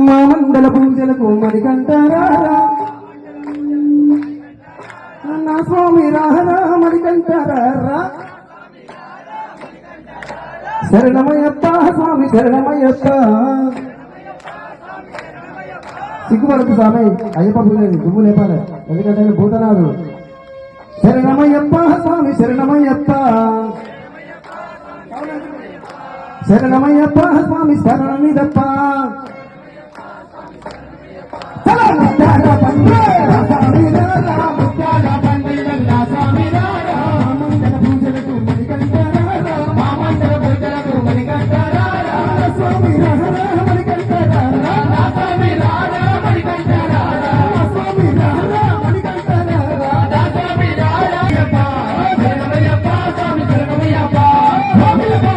మా మండల పూజలకు మరికంటారా నా స్వామి రాహరా మరికంటారా శరణమయ్యప్ప స్వామి శరణమయ్యప్ప సిగ్గుపడదు స్వామి అయ్యప్ప దుమ్ము లేపాలి ఎందుకంటే భూతనాడు శరణమయ్యప్ప స్వామి శరణమయ్యప్ప శరణమయ్యప్ప స్వామి శరణమిదప్ప